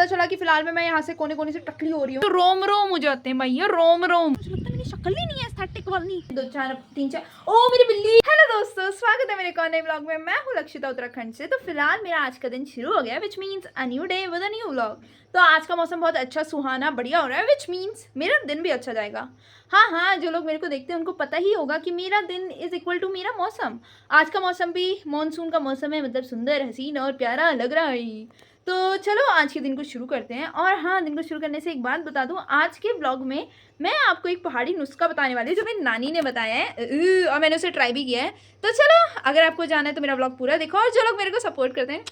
पता चला कि फिलहाल में मैं यहाँ से कोने कोने से टकली हो रही हूँ, तो रोम रोम हो जाते हैं भैया, रोम रोम। मुझे लगता है मेरी शक्ल ही नहीं है एस्थेटिक वाली। 2 4 3 4 ओ मेरी बिल्ली। हेलो दोस्तों, स्वागत है मेरे एक और नए व्लॉग में। मैं हूँ लक्षिता उत्तराखंड से। तो फिलहाल मेरा आज का दिन शुरू हो गया, which means a new day with a new vlog. तो आज का मौसम बहुत अच्छा सुहाना बढ़िया हो रहा है, विच मीन्स मेरा दिन भी अच्छा जाएगा। हाँ, जो लोग मेरे को देखते हैं उनको पता ही होगा कि मेरा दिन इज इक्वल टू मेरा मौसम। आज का मौसम भी मानसून का मौसम है, मतलब सुंदर, हसीन और प्यारा लग रहा है। तो चलो आज के दिन को शुरू करते हैं। और हाँ, दिन को शुरू करने से एक बात बता दूं, आज के ब्लॉग में मैं आपको एक पहाड़ी नुस्खा बताने वाली हूँ जो मेरी नानी ने बताया है और मैंने उसे ट्राई भी किया है। तो चलो, अगर आपको जाना है तो मेरा ब्लॉग पूरा देखो, और जो लोग मेरे को सपोर्ट करते हैं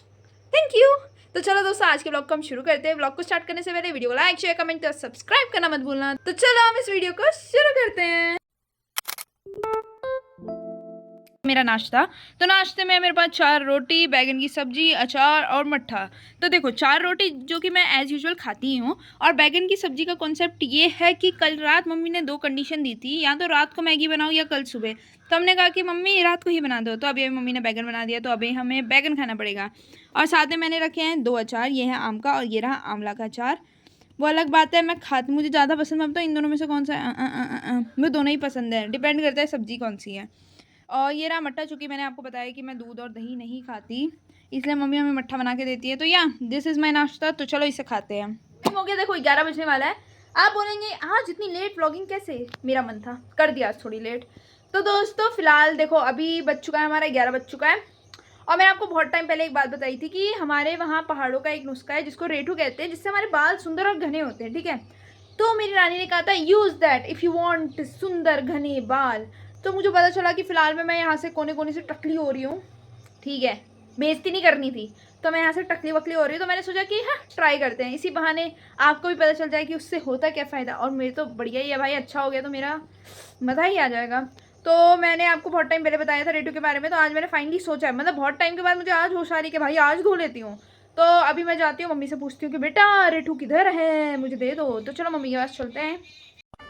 थैंक यू। तो चलो दोस्तों, आज के ब्लॉग को हम शुरू करते हैं। ब्लॉग को स्टार्ट करने से पहले वीडियो को लाइक, शेयर, कमेंट और सब्सक्राइब करना मत भूलना। तो चलो हम इस वीडियो को शुरू करते हैं। मेरा नाश्ता, तो नाश्ते में मेरे पास 4 रोटी, बैगन की सब्जी, अचार और मट्ठा। तो देखो, 4 रोटी जो कि मैं एज़ यूजुअल खाती हूँ, और बैगन की सब्जी का कॉन्सेप्ट ये है कि कल रात मम्मी ने 2 कंडीशन दी थी, या तो रात को मैगी बनाओ या कल सुबह। तो हमने कहा कि मम्मी रात को ही बना दो, तो अभी मम्मी ने बैगन बना दिया, तो अभी हमें बैगन खाना पड़ेगा। और साथ में मैंने रखे हैं 2 अचार, ये है आम का और ये रहा आंवला का अचार। वो अलग बात है, मैं खाती, मुझे ज़्यादा पसंद, अब तो इन दोनों में से कौन सा मुझे दोनों ही पसंद है, डिपेंड करता है सब्जी कौन सी है। और ये रहा मट्ठा, चूँकि मैंने आपको बताया कि मैं दूध और दही नहीं खाती, इसलिए मम्मी हमें मट्ठा बना के देती है। तो या दिस इज़ माय नाश्ता। तो चलो इसे खाते हैं। टाइम हो गया, देखो 11 बजने वाला है। आप बोलेंगे आज इतनी लेट व्लॉगिंग कैसे, मेरा मन था कर दिया आज थोड़ी लेट। तो दोस्तों फिलहाल देखो, अभी बज चुका है हमारा 11 बज चुका है। और मैंने आपको बहुत टाइम पहले एक बात बताई थी कि हमारे वहाँ पहाड़ों का एक नुस्खा है जिसको रेठू कहते हैं, जिससे हमारे बाल सुंदर और घने होते हैं, ठीक है। तो मेरी नानी ने कहा था use that if you want सुंदर घने बाल। तो मुझे पता चला कि फ़िलहाल में मैं यहाँ से कोने कोने से टकली हो रही हूँ, ठीक है, बेइज्जती नहीं करनी थी, तो मैं यहाँ से टकली वकली हो रही हूँ। तो मैंने सोचा कि हाँ ट्राई करते हैं, इसी बहाने आपको भी पता चल जाए कि उससे होता क्या फ़ायदा। और मेरे तो बढ़िया ही है भाई, अच्छा हो गया तो मेरा मज़ा ही आ जाएगा। तो मैंने आपको बहुत टाइम पहले बताया था रेटू के बारे में, तो आज मैंने फाइनली सोचा है, मतलब बहुत टाइम के बाद मुझे आज होश आ रही है कि भाई आज धो लेती हूँ। तो अभी मैं जाती हूँ, मम्मी से पूछती हूँ कि बेटा रेटू किधर है, मुझे दे दो। तो चलो मम्मी के पास चलते हैं।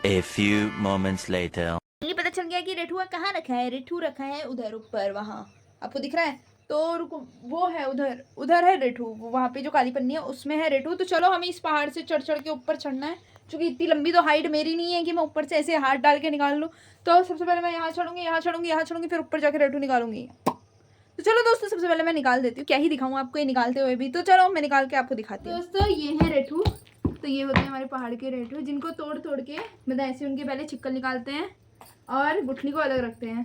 A few moments later. मुझे पता चल गया कि रेठुआ कहाँ रखा है। रेठू रखा है उधर ऊपर, वहाँ आपको दिख रहा है। तो रुको, वो है उधर, उधर है रेठू, वहाँ पे जो काली पन्नी है उसमें है रेठू। तो चलो हमें इस पहाड़ से चढ़ चढ़ के ऊपर चढ़ना है, क्योंकि इतनी लंबी तो हाइट मेरी नहीं है कि मैं ऊपर से ऐसे हाथ डाल के निकाल लूँ। तो सबसे पहले मैं यहाँ चढ़ूँगी, यहाँ चढ़ूँगी, यहाँ चढ़ूँगी, फिर ऊपर जाकर रेठू निकालूंगी। तो चलो दोस्तों, सबसे पहले मैं निकाल देती हूँ, क्या ही दिखाऊँ आपको ये निकालते हुए भी। तो चलो मैं निकाल के आपको दिखाती हूँ। दोस्तों ये है रेठू। तो ये होते हैं हमारे पहाड़ के रेठू, जिनको तोड़ तोड़ के मतलब ऐसे उनके पहले छिक्कल निकालते हैं और गुठली को अलग रखते हैं।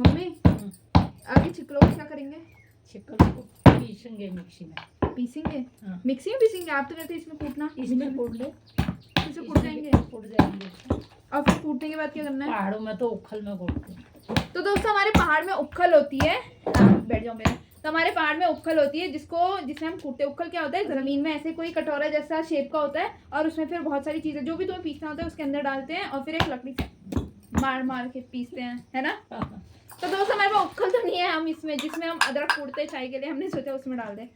मम्मी आगे छिक्कलों को क्या करेंगे? छिक्कल को पीसेंगे मिक्सी में। पीसेंगे? हाँ। मिक्सी में पीसेंगे? आप तो कहते हैं इसमें कूटना। इसमें कूट ले, इसे कूट जाएंगे। कूट जाएंगे। और फिर कूटने के बाद क्या करना है? पहाड़ों में तो उखल में कूटते हैं। तो दोस्तों हमारे पहाड़ में उखल होती है, बैठ जाओ मेरा। तो हमारे पहाड़ में उखल होती है जिसे हम कूटते। उखल क्या होता है, जमीन में ऐसे कोई कटोरा जैसा शेप का होता है, और उसमें फिर बहुत सारी चीजें जो भी तुम्हें पीसना होता है उसके अंदर डालते हैं, और फिर एक लकड़ी से मार मार के पीसते हैं, है ना। तो दोस्तों हमारे पास उखल तो नहीं है, हम इसमें जिसमें हम अदरक कूटते हैं चाय के लिए, हमने सोचा उसमें डाल दे।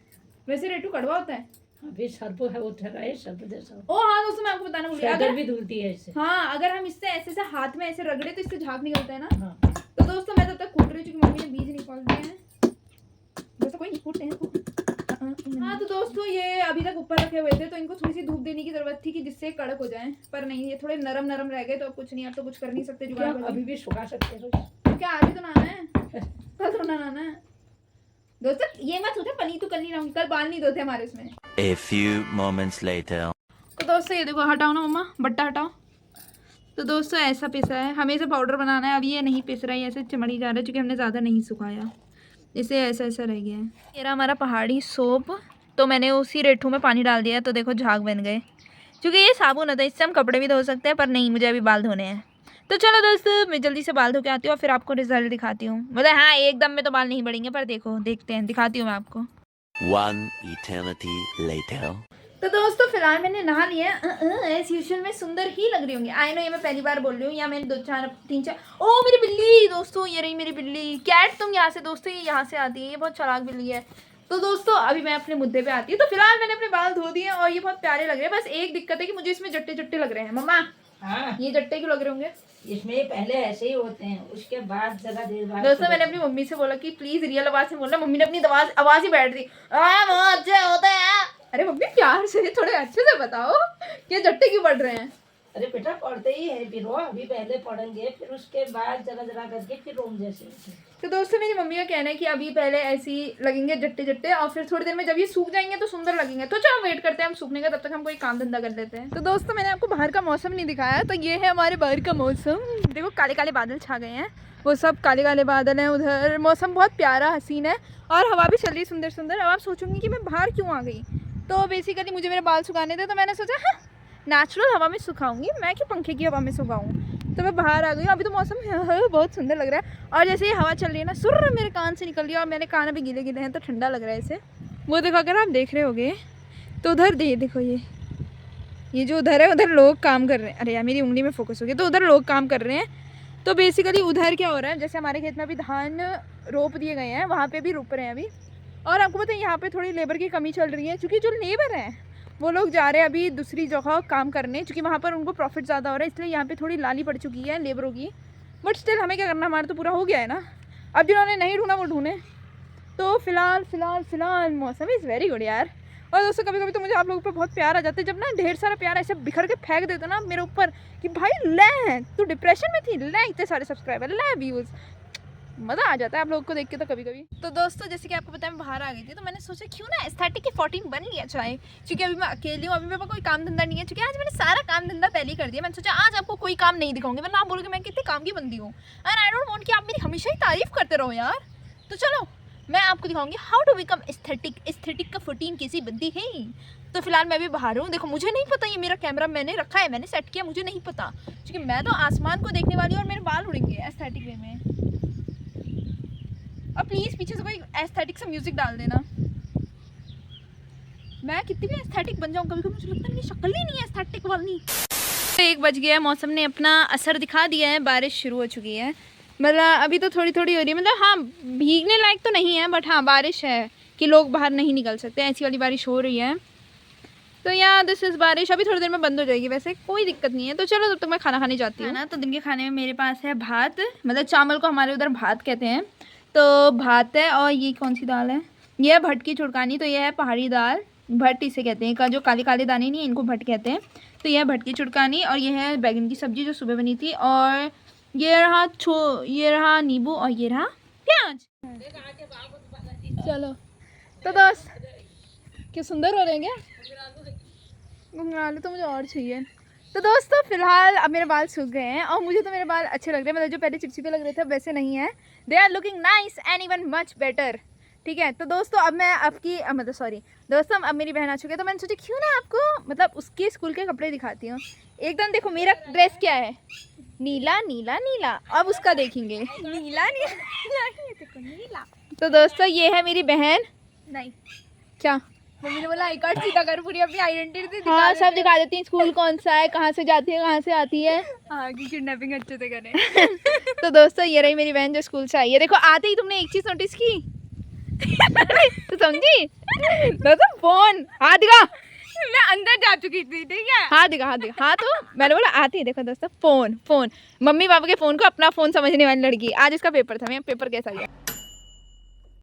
वैसे रेटू कड़वा होता है। अभी सर्प है, वो ठहरा है सर्प जैसा। ओ हाँ दोस्तों, मैं आपको बताना भूल गई, अगर भी धुलती है इससे। हाँ, अगर हम इससे ऐसे से हाथ में ऐसे रगड़े तो इससे झाग निकलता है ना। हाँ। तो दोस्तों मैं तब तक कूट रही हूँ क्योंकि मम्मी ने बीज निकाल दिए हैं। दोस्तों कोई नहीं कूटते हैं। हाँ तो दोस्तों ये अभी तक ऊपर रखे हुए थे, तो इनको थोड़ी सी धूप देने की जरूरत थी कि जिससे कड़क हो जाए, पर नहीं, ये थोड़े नरम नरम रह गए। तो अब कुछ नहीं, आप तो कुछ कर नहीं सकते जुगाड़। अभी भी सुखा सकते हो क्या? आज ही तो नहाना है, कल तो नहाना है। दोस्तों ये मत सोचो पनी तो कल नहीं रहूंगी, कल बाल नहीं धोते हमारे उसमें। A few moments later. तो दोस्तों ये देखो, हटाओ ना मम्मा, बट्टा हटाओ। तो दोस्तों ऐसा पिसा है, हमें इसे पाउडर बनाना है। अभी ये नहीं पिस रहा है, ऐसे चिमड़ी जा रहा है, क्योंकि हमने ज़्यादा नहीं सुखाया, इसे ऐसा ऐसा रह गया है। ये रहा हमारा पहाड़ी सोप। तो मैंने उसी रेठू में पानी डाल दिया, तो देखो झाग बन गए। क्योंकि ये साबुन होता है, इससे हम कपड़े भी धो सकते हैं, पर नहीं, मुझे अभी बाल धोने हैं। तो चलो दोस्तों मैं जल्दी से बाल धो के आती हूँ और फिर आपको रिजल्ट दिखाती हूँ। मतलब हाँ, एकदम में तो बाल नहीं बढ़ेंगे, पर देखो, देखते हैं, दिखाती हूँ मैं आपको। One eternity later. तो दोस्तों फिलहाल मैंने नहा लिया एज यूजुअल मैं सुंदर ही लग रही होंगी। आई नो ये मैं पहली बार बोल रही हूँ, या मैंने 2 4 3 4 ओ मेरी बिल्ली। दोस्तों ये रही मेरी बिल्ली कैट। तुम यहाँ से दोस्तों, ये यहाँ से आती है, ये बहुत चालाक बिल्ली है। तो दोस्तों अभी मैं अपने मुद्दे पे आती हूँ। तो फिलहाल मैंने अपने बाल धो दिए और ये बहुत प्यारे लग रहे हैं। बस एक दिक्कत है कि मुझे इसमें जट्टे जट्टे लग रहे हैं। मम्मा हाँ। ये जट्टे क्यों लग रहे होंगे? इसमें पहले ऐसे ही होते हैं, उसके बाद जगह देर बाद। दोस्तों मैंने अपनी मम्मी से बोला कि प्लीज रियल आवाज में बोलना। मम्मी ने अपनी आवाज ही बैठ दी, होते हैं। अरे मम्मी प्यार से थोड़े अच्छे से बताओ कि जट्टे क्यों पड़ रहे हैं। अरे बेटा पढ़ते ही है फिर वो, अभी पहले पढ़ेंगे फिर उसके बाद जरा जरा करके फिर रोम जैसे होते हैं। तो दोस्तों मेरी मम्मी का कहना है कि अभी पहले ऐसे ही लगेंगे जट्टे जट्टे और फिर थोड़ी देर में जब ये सूख जाएंगे तो सुंदर लगेंगे। तो चलो वेट करते हैं हम सूखने का, तब तक हम कोई काम धंधा कर लेते हैं। तो दोस्तों मैंने आपको बाहर का मौसम नहीं दिखाया, तो ये है हमारे बाहर का मौसम। देखो काले काले बादल छा गए हैं, वो सब काले काले बादल हैं उधर। मौसम बहुत प्यारा हसीन है और हवा भी चल रही है सुंदर सुंदर। अब आप सोचूंगी कि मैं बाहर क्यों आ गई, तो बेसिकली मुझे मेरे बाल सुखाने थे, तो मैंने सोचा हाँ नेचुरल हवा में सुखाऊंगी, मैं क्यों पंखे की हवा में सुखाऊँ। तो मैं बाहर आ गई। अभी तो मौसम बहुत सुंदर लग रहा है और जैसे ये हवा चल रही है ना सुर्र मेरे कान से निकल रही है और मेरे कान अभी गीले गीले हैं तो ठंडा लग रहा है इसे। वो देखो अगर आप देख रहे होगे तो उधर देखो ये जो उधर है उधर लोग काम कर रहे हैं। अरे यार मेरी उंगली में फोकस हो गया। तो उधर लोग काम कर रहे हैं। तो बेसिकली उधर क्या हो रहा है, जैसे हमारे खेत में अभी धान रोप दिए गए हैं, वहाँ पर भी रोप रहे हैं अभी। और आपको पता है यहाँ पर थोड़ी लेबर की कमी चल रही है, क्योंकि जो लेबर हैं वो लोग जा रहे हैं अभी दूसरी जगह काम करने, क्योंकि वहाँ पर उनको प्रॉफिट ज़्यादा हो रहा है, इसलिए यहाँ पे थोड़ी लाली पड़ चुकी है लेबरों की। बट स्टिल हमें क्या करना, हमारा तो पूरा हो गया है ना। अब जिन्होंने नहीं ढूंढा वो ढूंढे। तो फिलहाल मौसम इज़ वेरी गुड यार। और दोस्तों कभी कभी तो मुझे आप लोगों पर बहुत प्यार आ जाता है, जब ना ढेर सारा प्यार ऐसे बिखर के फेंक देते ना मेरे ऊपर कि भाई ले तू डिप्रेशन में थी, ले इतने सारे सब्सक्राइबर, ले व्यूज़, मज़ा आ जाता है आप लोगों को देख के। तो कभी कभी तो दोस्तों जैसे कि आपको पता है मैं बाहर आ गई थी, तो मैंने सोचा क्यों ना एस्थेटिक की 14 बन लिया जाए, क्योंकि अभी मैं अकेली हूँ, अभी मेरे पास कोई काम धंधा नहीं है। क्योंकि आज मैंने सारा काम धंधा पहले ही कर दिया। मैंने सोचा आज आपको कोई काम नहीं दिखाऊंगी, वरना आप बोलोगे मैं कितनी काम की बंदी हूँ। एंड आई डोंट वांट कि आप मेरी हमेशा ही तारीफ करते रहो यार। तो चलो मैं आपको दिखाऊंगी हाउ टू बिकम एस्थेटिक का 14 कैसी बंदी है। तो फिलहाल मैं भी बाहर हूँ। देखो मुझे नहीं पता, ये मेरा कैमरा मैंने रखा है, मैंने सेट किया, मुझे नहीं पता, क्योंकि मैं तो आसमान को देखने वाली हूँ और मेरे बाल उड़ेंगे एस्थेटिक वे में। और प्लीज़ पीछे से कोई एस्थेटिक सा म्यूजिक डाल देना। मैं कितनी भी एस्थेटिक बन जाऊँ कभी कभी मुझे लगता है मेरी शक्ल ही नहीं है एस्थेटिक वाली। तो 1 बज गया है, मौसम ने अपना असर दिखा दिया है, बारिश शुरू हो चुकी है। मतलब अभी तो थोड़ी थोड़ी हो रही है, मतलब हाँ भीगने लायक तो नहीं है, बट हाँ बारिश है कि लोग बाहर नहीं निकल सकते, ऐसी वाली बारिश हो रही है। तो यहाँ दिस इज़ बारिश, अभी थोड़ी देर में बंद हो जाएगी, वैसे कोई दिक्कत नहीं है। तो चलो तब तक मैं खाना खाने जाती हूँ ना। तो दिन के खाने में मेरे पास है भात, मतलब चावल को हमारे उधर भात कहते हैं। तो भात है और ये कौन सी दाल है, ये है भट की चुड़कानी। तो ये है पहाड़ी दाल, भट इसे कहते हैं, का जो काले काले दाने नहीं है इनको भट कहते हैं। तो ये है भट की चुड़कानी और ये है बैगन की सब्ज़ी जो सुबह बनी थी, और ये रहा नींबू और ये रहा प्याज। चलो तो दोस्त क्या सुंदर हो रहे हैं क्या, घुंघराले तो मुझे और चाहिए। तो दोस्तों फिलहाल अब मेरे बाल सूख गए हैं और मुझे तो मेरे बाल अच्छे लग रहे हैं, मतलब जो पहले चिपचिपे लग रहे थे वैसे नहीं है, they are looking nice and even much better. ठीक है तो दोस्तों अब मैं आपकी मतलब सॉरी दोस्तों अब मेरी बहन आ चुकी है, तो मैंने सोचा क्यों ना आपको मतलब उसके स्कूल के कपड़े दिखाती हूँ। एकदम देखो मेरा ड्रेस क्या है, नीला नीला नीला। अब उसका देखेंगे नीला नीला नीला। तो दोस्तों ये है मेरी बहन, नहीं क्या मम्मी ने बोला आई कार्ड सीधा कर, पूरी अपनी आइडेंटिटी हाँ सब दिखा देती हैं, स्कूल कौन सा है, कहाँ से जाती है, कहाँ से आती है, आगे किडनैपिंग अच्छे से करें। तो दोस्तों ये रही मेरी बहन जो स्कूल से आई है। देखो आते ही तुमने एक चीज़ नोटिस की तो समझी दोस्तों, फोन हाथ दिखा, मैं अंदर जा चुकी थी, ठीक है हाथ दिखा हाँ तो मैंने बोला आती है। देखो दोस्तों फोन मम्मी पापा के फ़ोन को अपना फ़ोन समझने वाली लड़की। आज इसका पेपर था, मैं पेपर कैसा गया।